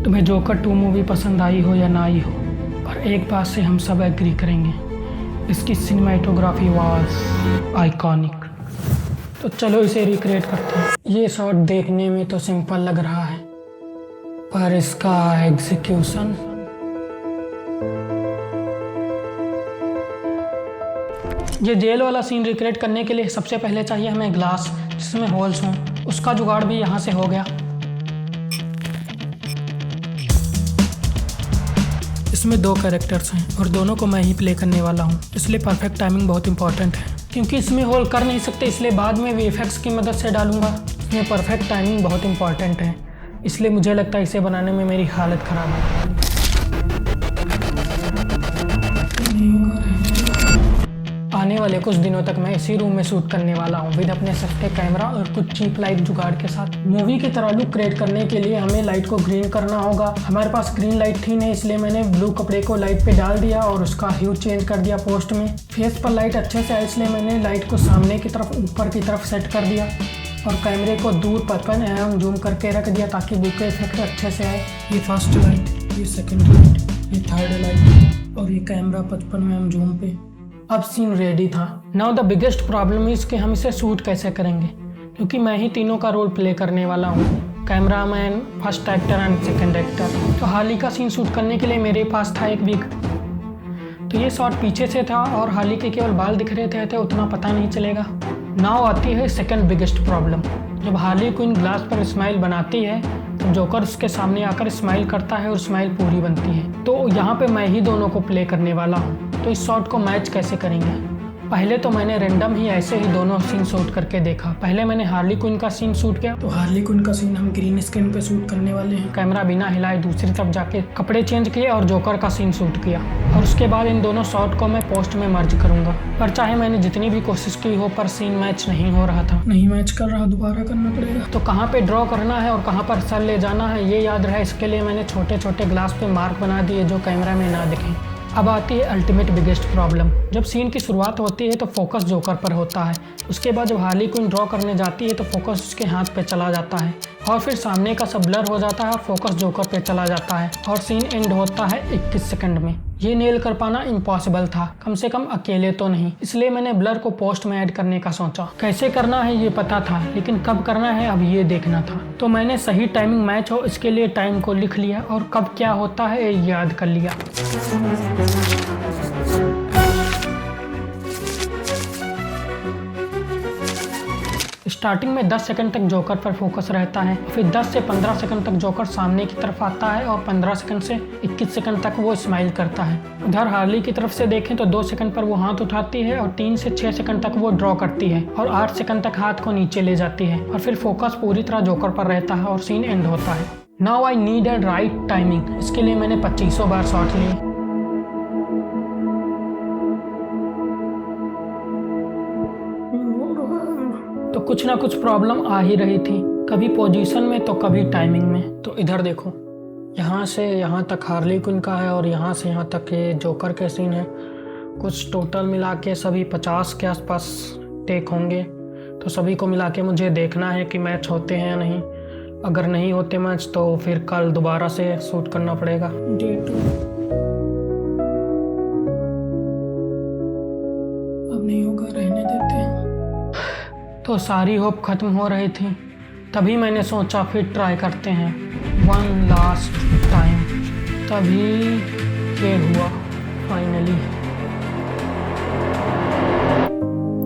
तुम्हें joker 2 movie पसंद आई हो या ना आई हो, पर एक बात से हम सब एग्री करेंगे, इसकी सिनेमेटोग्राफी वाज आइकॉनिक। तो चलो इसे रिक्रिएट करते हैं। ये शॉट देखने में तो सिंपल लग रहा है, पर इसका एग्जीक्यूशन ये जेल वाला सीन रिक्रिएट करने के लिए सबसे पहले चाहिए हमें ग्लास जिसमें होल्स हों। उसका जुगाड़ भी यहाँ से हो गया। इसमें 2 कैरेक्टर्स हैं और दोनों को मैं ही प्ले करने वाला हूँ, इसलिए परफेक्ट टाइमिंग बहुत इंपॉर्टेंट है। क्योंकि इसमें होल कर नहीं सकते, इसलिए बाद में वीएफएक्स की मदद से डालूंगा। इसमें परफेक्ट टाइमिंग बहुत इंपॉर्टेंट है, इसलिए मुझे लगता है इसे बनाने में मेरी हालत ख़राब है। आने वाले कुछ दिनों तक मैं इसी रूम में शूट करने वाला हूँ विद अपने सस्ते कैमरा और कुछ चीप लाइट जुगाड़ के साथ। मूवी की तरह लुक क्रिएट करने के लिए हमें लाइट को ग्रीन करना होगा। हमारे पास ग्रीन लाइट थी नहीं, इसलिए मैंने ब्लू कपड़े को लाइट पे डाल दिया और उसका ह्यू चेंज कर दिया पोस्ट में। फेस पर लाइट अच्छे से आए, इसलिए मैंने लाइट को सामने की तरफ ऊपर की तरफ सेट कर दिया और कैमरे को दूर पचपन एवं जूम करके रख दिया ताकि बुके इफेक्ट अच्छे से आए। ये फर्स्ट लाइट, ये सेकेंड लाइट, ये थर्ड लाइट और ये कैमरा 55 एम जूम पे। अब सीन रेडी था। Now the biggest problem is कि हम इसे शूट कैसे करेंगे, क्योंकि मैं ही तीनों का रोल प्ले करने वाला हूँ, cameraman, first actor and second actor. तो हार्ली का सीन शूट करने के लिए मेरे पास था एक विग। तो ये शॉट पीछे से था और हार्ली के केवल बाल दिख रहे थे, उतना पता नहीं चलेगा। नाउ आती है सेकंड बिगेस्ट प्रॉब्लम। जब हार्ली क्विन ग्लास पर स्माइल बनाती है तो जोकर उसके सामने आकर स्माइल करता है और स्माइल पूरी बनती है। तो यहाँ पे मैं ही दोनों को प्ले करने वाला हूँ। तो इस शॉट को मैच कैसे करेंगे? पहले तो मैंने रैंडम ही ऐसे ही दोनों सीन शूट करके देखा। पहले मैंने हार्ली क्विन का सीन शूट किया। तो हार्ली क्विन का सीन हम ग्रीन स्क्रीन पे शूट करने वाले हैं। कैमरा बिना हिलाए दूसरी तरफ जाके कपड़े चेंज किए और जोकर का सीन शूट किया और उसके बाद इन दोनों शॉट को मैं पोस्ट में मर्ज करूंगा। पर चाहे मैंने जितनी भी कोशिश की हो, पर सीन मैच नहीं हो रहा था। नहीं मैच कर रहा, दोबारा करना पड़ेगा। तो कहाँ पे ड्रॉ करना है और कहाँ पर सर ले जाना है ये याद रहे, इसके लिए मैंने छोटे छोटे ग्लास पे मार्क बना दिए जो कैमरा में ना दिखें। अब आती है अल्टीमेट बिगेस्ट प्रॉब्लम। जब सीन की शुरुआत होती है तो फोकस जोकर पर होता है। उसके बाद जब हार्ली क्विन ड्रॉ करने जाती है तो फोकस उसके हाथ पे चला जाता है और फिर सामने का सब ब्लर हो जाता है और फोकस जोकर पे चला जाता है और सीन एंड होता है 21 सेकंड में। ये नेल कर पाना इम्पॉसिबल था, कम से कम अकेले तो नहीं, इसलिए मैंने ब्लर को पोस्ट में ऐड करने का सोचा। कैसे करना है ये पता था, लेकिन कब करना है अब ये देखना था। तो मैंने सही टाइमिंग मैच हो इसके लिए टाइम को लिख लिया और कब क्या होता है ये याद कर लिया। स्टार्टिंग में 10 सेकंड तक जोकर पर फोकस रहता है, फिर 10 से 15 सेकंड तक जोकर सामने की तरफ आता है और 15 सेकंड से 21 सेकंड तक वो स्माइल करता है। उधर हार्ली की तरफ से देखें तो 2 सेकंड पर वो हाथ उठाती है और 3 से 6 सेकंड तक वो ड्रॉ करती है और 8 सेकंड तक हाथ को नीचे ले जाती है और फिर फोकस पूरी तरह जोकर पर रहता है और सीन एंड होता है। Now I need a right timing. इसके लिए मैंने 2500 बार शॉट लिए। तो कुछ ना कुछ प्रॉब्लम आ ही रही थी, कभी पोजीशन में तो कभी टाइमिंग में। तो इधर देखो, यहाँ से यहाँ तक हार्ली क्विन का है और यहाँ से यहाँ तक ये जोकर के सीन है। कुछ टोटल मिला के सभी 50 के आसपास टेक होंगे। तो सभी को मिला के मुझे देखना है कि मैच होते हैं या नहीं। अगर नहीं होते मैच तो फिर कल दोबारा से शूट करना पड़ेगा। अब नहीं होगा, रहने देते हैं। तो सारी होप खत्म हो रही थी, तभी मैंने सोचा फिर ट्राई करते हैं वन लास्ट टाइम। तभी ये हुआ।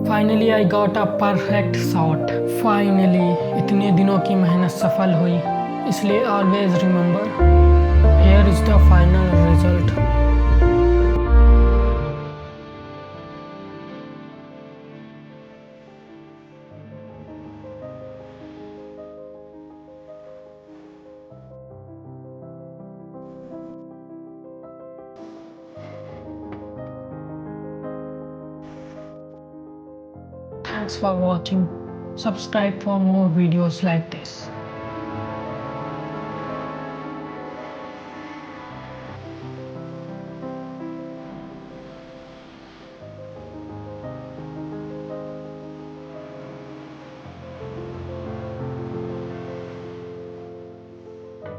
Finally I got a perfect shot. Finally इतने दिनों की मेहनत सफल हुई। इसलिए always remember, here is the final result. Thanks for watching. Subscribe for more videos like this.